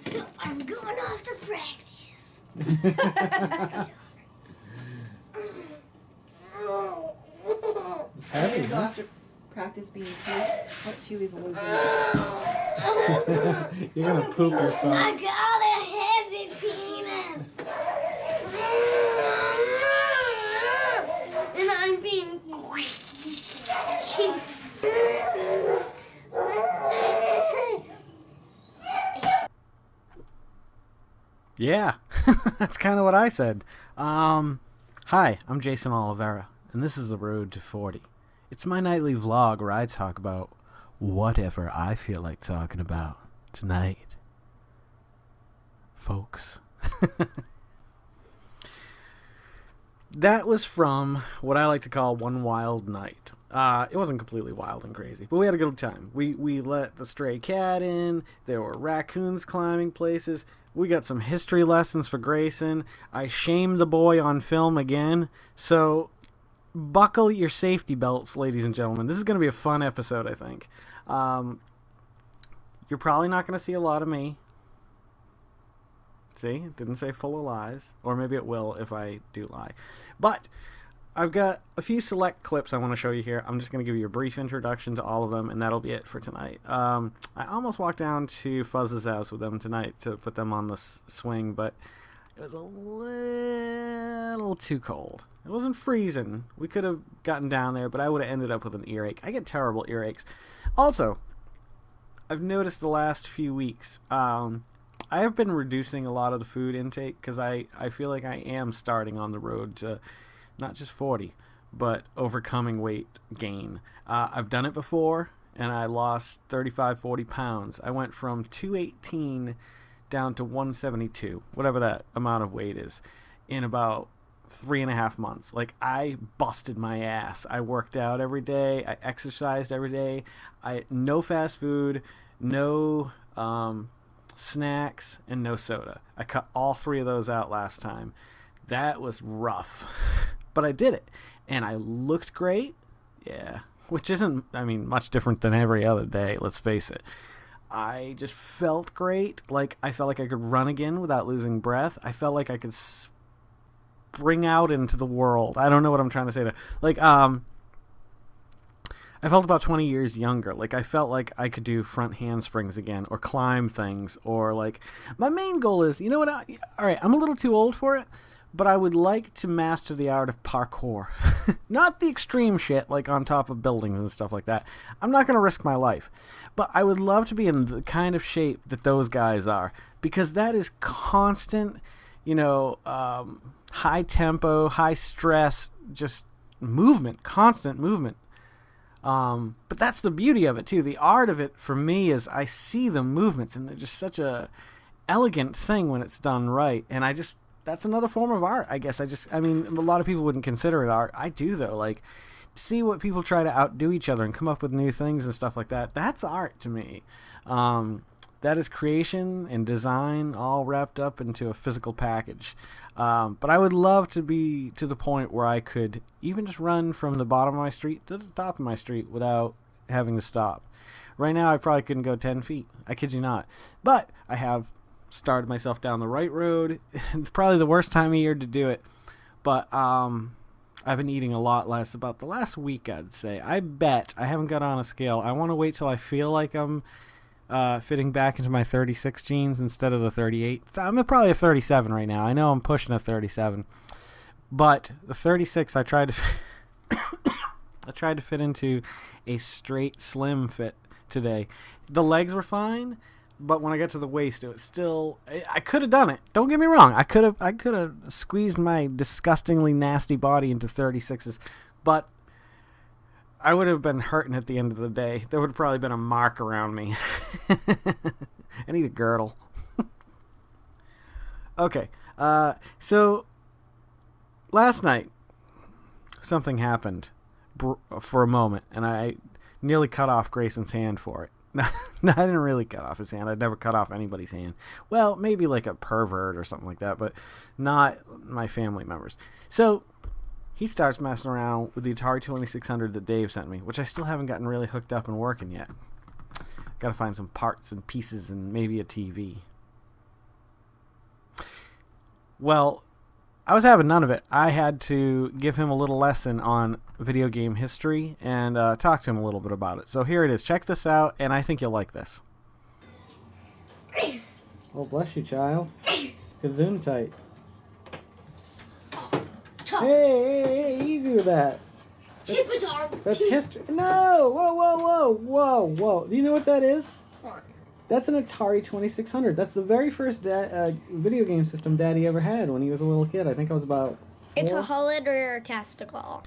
So I'm going off to practice. It's heavy, Go huh? after practice being cute. Oh, Chewy's a loser. You're gonna poop yourself. I got a heavy penis. And I'm being Yeah, that's kind of what I said. Hi, I'm Jason Oliveira, and this is The Road to 40. It's my nightly vlog where I talk about whatever I feel like talking about tonight, folks. That was from what I like to call One Wild Night. It wasn't completely wild and crazy, but we had a good time. We let the stray cat in. There were raccoons climbing places. We got some history lessons for Greyson. I shamed the boy on film again. So buckle your safety belts, ladies and gentlemen. This is going to be a fun episode, I think. You're probably not going to see a lot of me. See, it didn't say full of lies. Or maybe it will if I do lie. But I've got a few select clips I want to show you here. I'm just going to give you a brief introduction to all of them, and that'll be it for tonight. I almost walked down to Fuzz's house with them tonight to put them on the swing, but it was a little too cold. It wasn't freezing. We could have gotten down there, but I would have ended up with an earache. I get terrible earaches. Also, I've noticed the last few weeks, I have been reducing a lot of the food intake because I feel like I am starting on the road to not just 40, but overcoming weight gain. I've done it before, and I lost 35, 40 pounds. I went from 218 down to 172, whatever that amount of weight is, in about 3.5 months. Like, I busted my ass. I worked out every day. I exercised every day. No fast food, no snacks, and no soda. I cut all 3 of those out last time. That was rough. But I did it, and I looked great, yeah, which isn't, I mean, much different than every other day, let's face it. I just felt great, like, I felt like I could run again without losing breath. I felt like I could spring out into the world. I don't know what I'm trying to say there. Like, I felt about 20 years younger. Like, I felt like I could do front handsprings again, or climb things, or, like, my main goal is, you know what, all right, I'm a little too old for it, but I would like to master the art of parkour. Not the extreme shit, like on top of buildings and stuff like that. I'm not going to risk my life. But I would love to be in the kind of shape that those guys are. Because that is constant, high tempo, high stress, just movement, constant movement. But that's the beauty of it, too. The art of it, for me, is I see the movements, and they're just such a elegant thing when it's done right. And that's another form of art, I guess. I mean, a lot of people wouldn't consider it art. I do, though. Like, see what people try to outdo each other and come up with new things and stuff like that. That's art to me. That is creation and design all wrapped up into a physical package. But I would love to be to the point where I could even just run from the bottom of my street to the top of my street without having to stop. Right now, I probably couldn't go 10 feet. I kid you not. But I have started myself down the right road. It's probably the worst time of year to do it, but I've been eating a lot less about the last week, I'd say. I bet I haven't got on a scale. I want to wait till I feel like I'm fitting back into my 36 jeans instead of the 38. I'm at probably a 37 right now. I know I'm pushing a 37, but the 36 I tried to fit into a straight slim fit today. The legs were fine, but when I got to the waist, it was still. I could have done it. Don't get me wrong. I could have squeezed my disgustingly nasty body into 36s, but I would have been hurting at the end of the day. There would have probably been a mark around me. I need a girdle. Okay. So last night, something happened for a moment, and I nearly cut off Grayson's hand for it. No, I didn't really cut off his hand. I'd never cut off anybody's hand. Well, maybe like a pervert or something like that, but not my family members. So he starts messing around with the Atari 2600 that Dave sent me, which I still haven't gotten really hooked up and working yet. Got to find some parts and pieces and maybe a TV. Well, I was having none of it. I had to give him a little lesson on video game history and talk to him a little bit about it. So here it is. Check this out, and I think you'll like this. Oh, bless you, child. Kazoon tight. Hey, easy with that. That's history. No! Whoa. Do you know what that is? What? That's an Atari 2600. That's the very first video game system Daddy ever had when he was a little kid. I think I was about 4. It's a hullet or a testicle.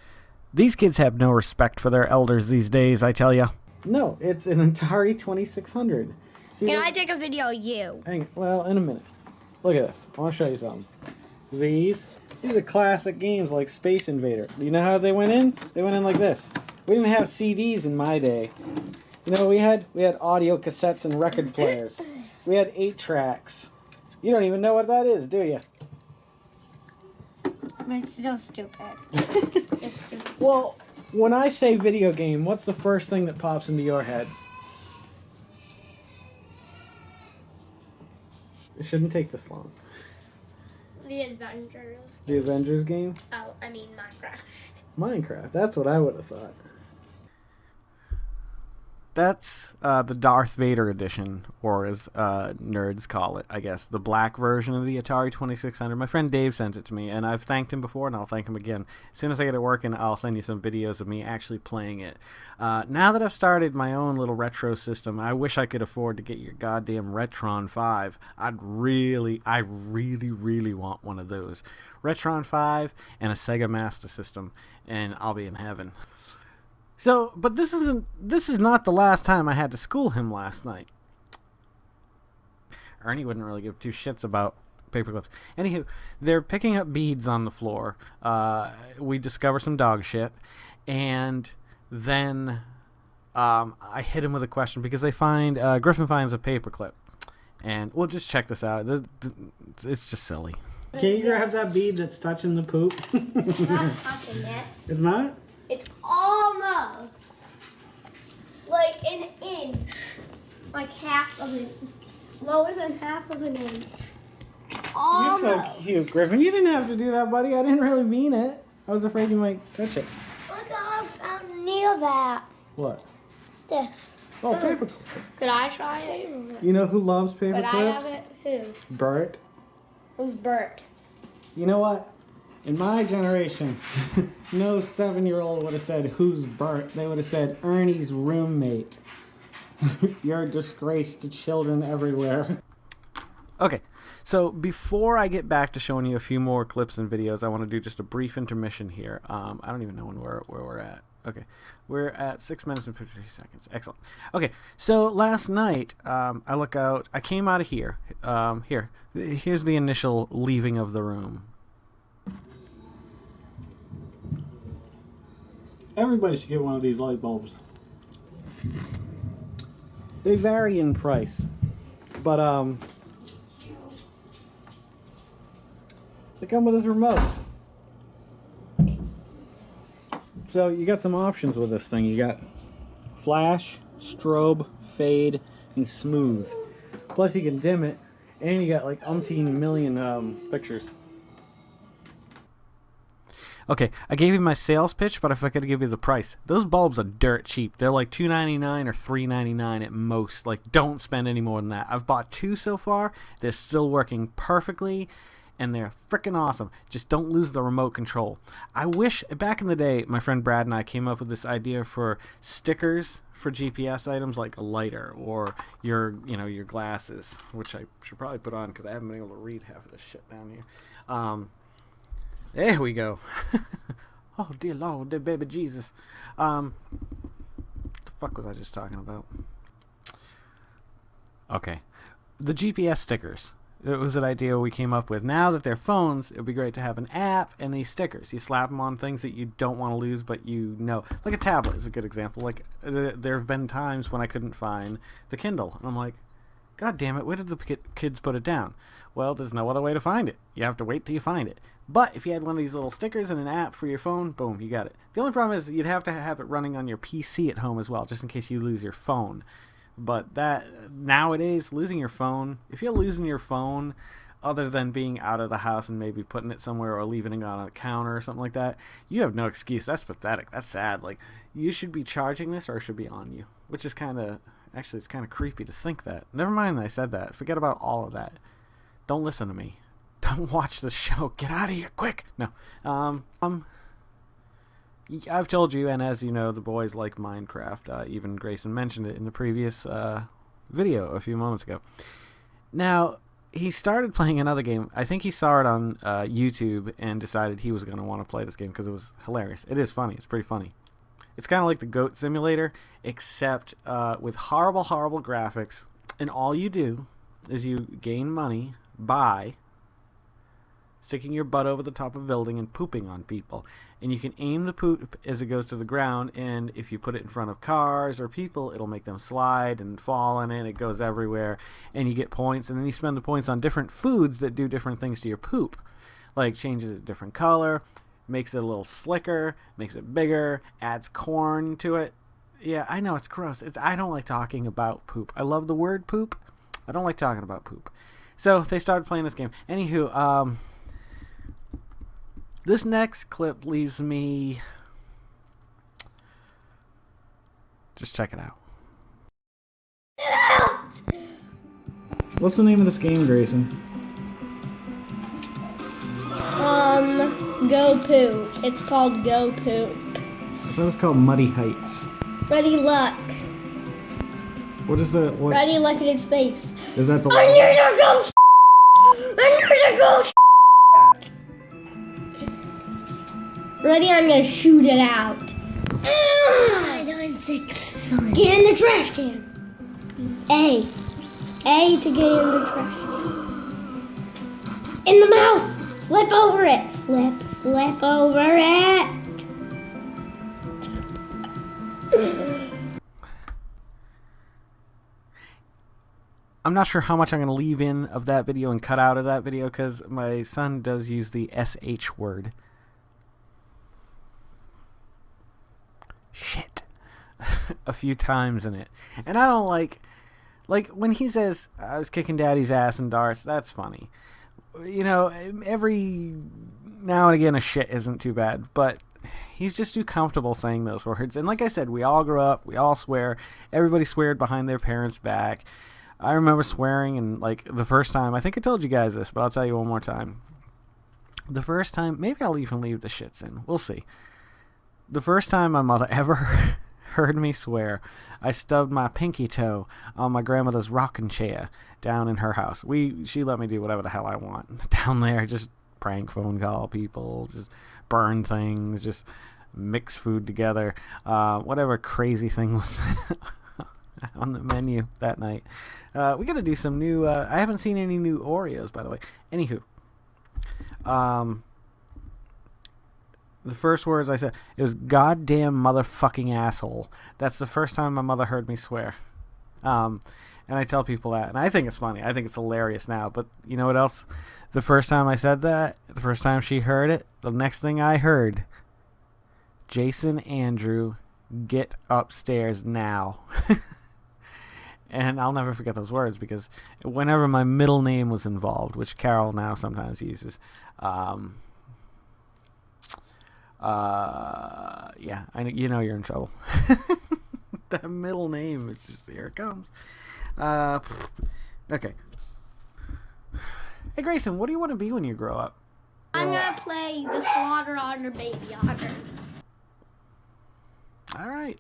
These kids have no respect for their elders these days, I tell you. No, it's an Atari 2600. See, Can I take a video of you? Well, in a minute. Look at this. I want to show you something. These are classic games like Space Invader. Do you know how they went in? They went in like this. We didn't have CDs in my day. You know, we had audio cassettes and record players. We had 8 tracks. You don't even know what that is, do you? But it's still stupid. Just stupid. Well, when I say video game, what's the first thing that pops into your head? It shouldn't take this long. The Avengers. The Avengers game? Oh, I mean Minecraft. Minecraft. That's what I would have thought. That's the Darth Vader edition, or as nerds call it, I guess, the black version of the Atari 2600. My friend Dave sent it to me, and I've thanked him before, and I'll thank him again. As soon as I get it working, I'll send you some videos of me actually playing it. Now that I've started my own little retro system, I wish I could afford to get your goddamn Retron 5. I really want one of those. Retron 5 and a Sega Master System, and I'll be in heaven. So, but this is not the last time I had to school him last night. Ernie wouldn't really give 2 shits about paper clips. Anywho, they're picking up beads on the floor. We discover some dog shit, and then I hit him with a question because they find Gryphon finds a paperclip, and we'll just check this out. It's just silly. Can you grab that bead that's touching the poop? It's not touching it. It's not? It's almost like an inch. Like half of it. Lower than half of an inch. Almost. You're so cute, Gryphon. You didn't have to do that, buddy. I didn't really mean it. I was afraid you might touch it. Look how I found near that. What? This. Oh, paper. Could I try it? You know who loves paper Could I have clips? it? Who? Bert. Who's Bert? You know what? In my generation, no 7-year-old would have said, "Who's Bert?" They would have said, "Ernie's roommate." You're a disgrace to children everywhere. Okay, so before I get back to showing you a few more clips and videos, I want to do just a brief intermission here. I don't even know where we're at. Okay, we're at 6 minutes and 53 seconds. Excellent. Okay, so last night, I came out of here. Here's the initial leaving of the room. Everybody should get one of these light bulbs. They vary in price, but they come with this remote. So you got some options with this thing. You got flash, strobe, fade, and smooth. Plus you can dim it, and you got like umpteen million pictures. Okay, I gave you my sales pitch, but if I could give you the price, those bulbs are dirt cheap. They're like $2.99 or $3.99 at most. Like, don't spend any more than that. I've bought 2 so far. They're still working perfectly, and they're freaking awesome. Just don't lose the remote control. I wish, back in the day, my friend Brad and I came up with this idea for stickers for GPS items, like a lighter or your glasses, which I should probably put on because I haven't been able to read half of this shit down here. There we go. Oh, dear Lord, dear baby Jesus. What the fuck was I just talking about? Okay. The GPS stickers. It was an idea we came up with. Now that they're phones, it would be great to have an app and these stickers. You slap them on things that you don't want to lose, but you know. Like a tablet is a good example. Like, there have been times when I couldn't find the Kindle. And I'm like, God damn it, where did the kids put it down? Well, there's no other way to find it. You have to wait till you find it. But if you had one of these little stickers and an app for your phone, boom, you got it. The only problem is you'd have to have it running on your PC at home as well, just in case you lose your phone. But that, nowadays, losing your phone, if you're losing your phone other than being out of the house and maybe putting it somewhere or leaving it on a counter or something like that, you have no excuse. That's pathetic. That's sad. Like, you should be charging this or it should be on you, which is kind of, actually, it's kind of creepy to think that. Never mind that I said that. Forget about all of that. Don't listen to me. Don't watch the show. Get out of here, quick. No. I've told you, and as you know, the boys like Minecraft. Even Grayson mentioned it in the previous video a few moments ago. Now, he started playing another game. I think he saw it on YouTube and decided he was going to want to play this game because it was hilarious. It is funny. It's pretty funny. It's kind of like the Goat Simulator, except with horrible, horrible graphics. And all you do is you gain money by sticking your butt over the top of a building and pooping on people. And you can aim the poop as it goes to the ground, and if you put it in front of cars or people, it'll make them slide and fall in it. It goes everywhere, and you get points, and then you spend the points on different foods that do different things to your poop. Like changes it a different color, makes it a little slicker, makes it bigger, adds corn to it. Yeah, I know, it's gross. I don't like talking about poop. I love the word poop. I don't like talking about poop. So they started playing this game. Anywho, this next clip leaves me... Just check it out. What's the name of this game, Grayson? Go Poop. It's called Go Poop. I thought it was called Muddy Heights. Ready Luck. What is the... What, Ready Luck at his face. is that the... I need to go I need to go Ready? I'm gonna shoot it out. 6, 5. Get in the trash can. A to get in the trash can. In the mouth. Slip over it. Slip over it. I'm not sure how much I'm going to leave in of that video and cut out of that video because my son does use the SH word. Shit. A few times in it. And I don't like when he says, I was kicking daddy's ass in darts, that's funny. You know, every now and again a shit isn't too bad, but he's just too comfortable saying those words. And like I said, we all grew up, we all swear. Everybody sweared behind their parents' back. I remember swearing, and like the first time, I think I told you guys this, but I'll tell you one more time. The first time, maybe I'll even leave the shits in. We'll see. The first time my mother ever heard me swear, I stubbed my pinky toe on my grandmother's rocking chair down in her house. She let me do whatever the hell I want down there. Just prank phone call people, just burn things, just mix food together, whatever crazy thing was on the menu that night. We got to do some new. I haven't seen any new Oreos, by the way. Anywho, the first words I said, it was goddamn motherfucking asshole. That's the first time my mother heard me swear. And I tell people that, and I think it's funny. I think it's hilarious now. But you know what else? The first time I said that, the first time she heard it, the next thing I heard, Jason Andrew, get upstairs now. And I'll never forget those words because whenever my middle name was involved, which Carol now sometimes uses, yeah, you know you're in trouble. That middle name, it's just, here it comes. Okay. Hey Grayson, what do you want to be when you grow up? I'm gonna play the Slaughter Otter Baby Otter. All right.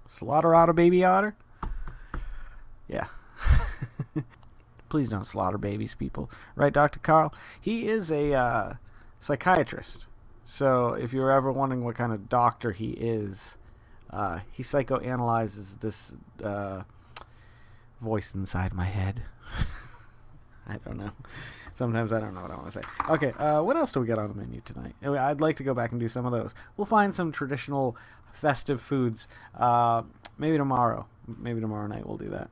Slaughter Otter Baby Otter? Yeah. Please don't slaughter babies, people. Right, Dr. Carl? He is a psychiatrist. So if you're ever wondering what kind of doctor he is, he psychoanalyzes this voice inside my head. I don't know. Sometimes I don't know what I want to say. Okay, what else do we got on the menu tonight? I'd like to go back and do some of those. We'll find some traditional festive foods. Maybe tomorrow. Maybe tomorrow night we'll do that.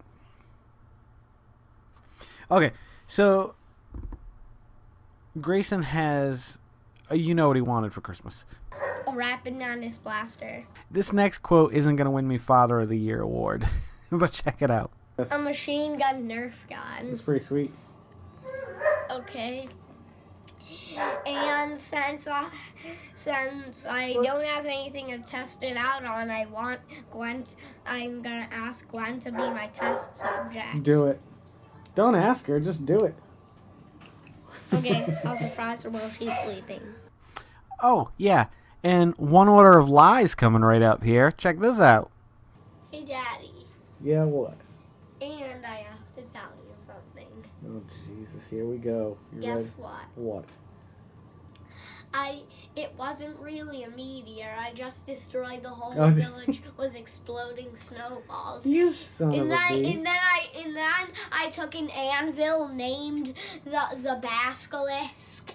Okay, so Grayson has... you know what he wanted for Christmas. A Rapid Madness Blaster. This next quote isn't going to win me Father of the Year award. But check it out. A machine gun Nerf gun. It's pretty sweet. Okay. And since I don't have anything to test it out on, I'm gonna ask Gwen to be my test subject. Do it. Don't ask her, just do it. Okay, I'll surprise her while she's sleeping. Oh, yeah. And one order of lies coming right up here. Check this out. Hey, Daddy. Yeah, what? And I have to tell you something. Oh, Jesus, here we go. You Guess ready? what? What? It wasn't really a meteor. I just destroyed the whole Oh, village with exploding snowballs. You son of a bee. And then I took an anvil named the basilisk,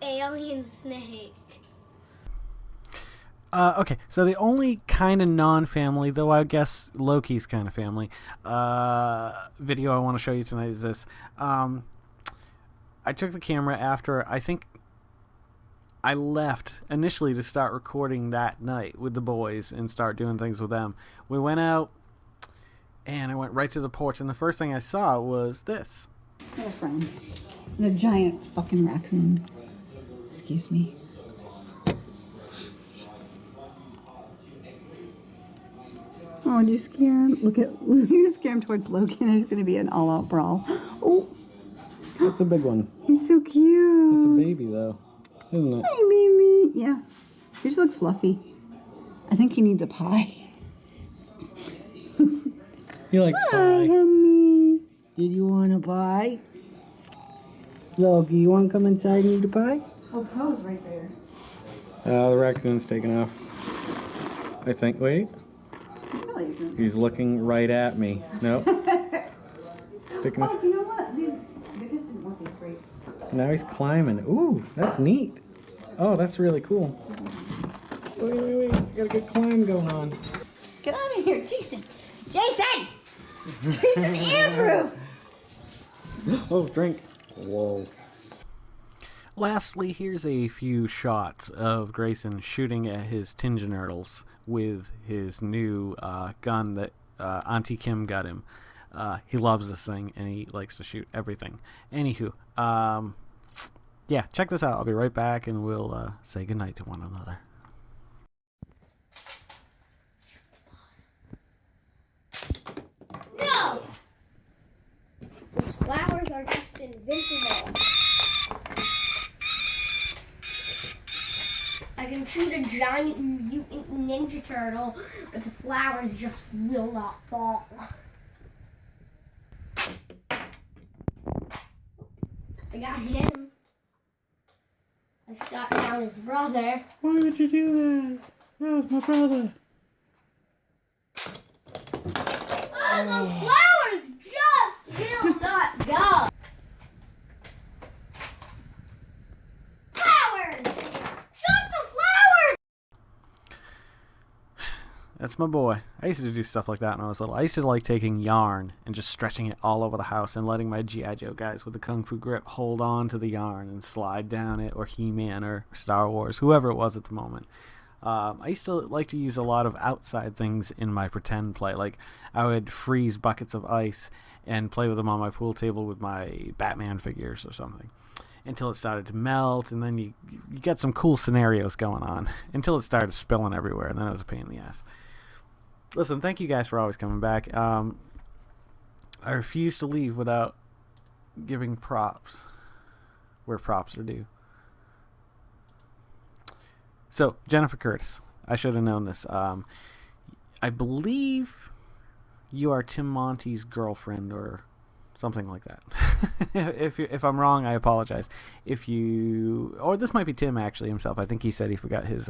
alien snake. Okay, so the only kind of non-family, though I guess Loki's kind of family, video I want to show you tonight is this. I took the camera after, I think I left initially to start recording that night with the boys and start doing things with them. We went out, and I went right to the porch, and the first thing I saw was this. I have a friend. The giant fucking raccoon. Excuse me. Oh, did you scare him? Look at, you scare him towards Loki, and there's going to be an all-out brawl. Oh, That's a big one. he's so cute. It's a baby, though, isn't it? Hi, baby. Yeah. He just looks fluffy. I think he needs a pie. He likes Hi, pie. honey. Did you want a pie? Loki, you want to come inside and eat a pie? Oh, Poe's right there. The raccoon's taking off. I think. Wait. He really isn't. He's looking right at me. Nope. Sticking his... Oh, you know what? The kids didn't want these grapes. Now he's climbing. Ooh, that's neat. Oh, that's really cool. Wait. Got a good climb going on. Get out of here, Jason! Jason! Jason Andrew! Oh, drink. Whoa. Lastly, here's a few shots of Grayson shooting at his Tingenurtles with his new gun that Auntie Kim got him. He loves this thing, and he likes to shoot everything. Anywho, yeah, check this out. I'll be right back, and we'll say goodnight to one another. No! Those flowers are just invincible. I can shoot a giant mutant ninja turtle, but the flowers just will not fall. I got him. I shot down his brother. Why would you do that? That was my brother. Oh, those flowers just will not go. Flowers! Shut the flowers! That's my boy. I used to do stuff like that when I was little. I used to like taking yarn and just stretching it all over the house and letting my G.I. Joe guys with the Kung Fu grip hold on to the yarn and slide down it, or He-Man or Star Wars, whoever it was at the moment. I used to like to use a lot of outside things in my pretend play. Like, I would freeze buckets of ice and play with them on my pool table with my Batman figures or something until it started to melt, and then you get some cool scenarios going on until it started spilling everywhere, and then it was a pain in the ass. Listen, thank you guys for always coming back. I refuse to leave without giving props where props are due. So, Jennifer Curtis. I should have known this. I believe you are Tim Monty's girlfriend or something like that. If I'm wrong, I apologize. Or this might be Tim actually himself. I think he said he forgot his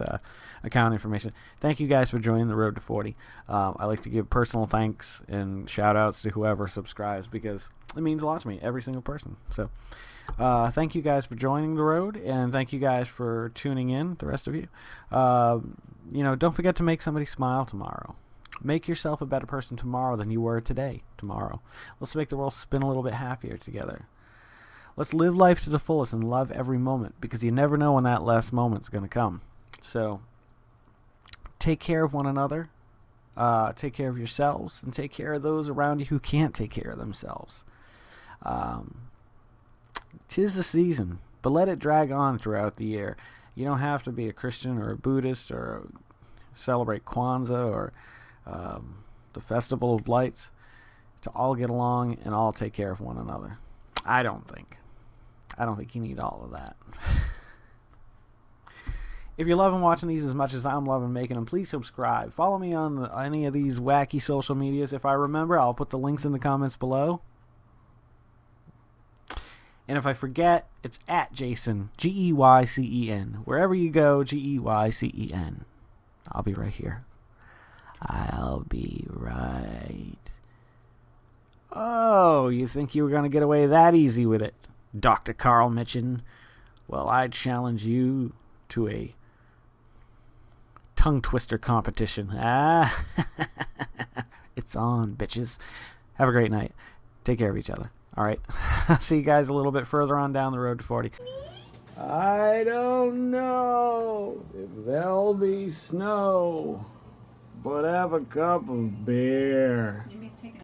account information. Thank you guys for joining the road to 40. I like to give personal thanks and shout outs to whoever subscribes, because it means a lot to me, every single person. So thank you guys for joining the road, and thank you guys for tuning in, the rest of you. Don't forget to make somebody smile tomorrow. Make yourself a better person tomorrow than you were tomorrow. Let's make the world spin a little bit happier together. Let's live life to the fullest and love every moment, because you never know when that last moment's going to come. So, take care of one another. take care of yourselves and take care of those around you who can't take care of themselves. 'Tis the season, but let it drag on throughout the year. You don't have to be a Christian or a Buddhist or celebrate Kwanzaa or the Festival of Lights to all get along and all take care of one another. I don't think you need all of that. If you're loving watching these as much as I'm loving making them, please subscribe. Follow me on any of these wacky social medias. If I remember, I'll put the links in the comments below. And if I forget, it's at Jason, Geycen. Wherever you go, Geycen. I'll be right here. I'll be right. Oh, you think you were going to get away that easy with it, Dr. Carl Mitchin? Well, I challenge you to a tongue twister competition. It's on, bitches. Have a great night. Take care of each other. All right. I'll see you guys a little bit further on down the road to 40. I don't know if there'll be snow, but have a cup of beer.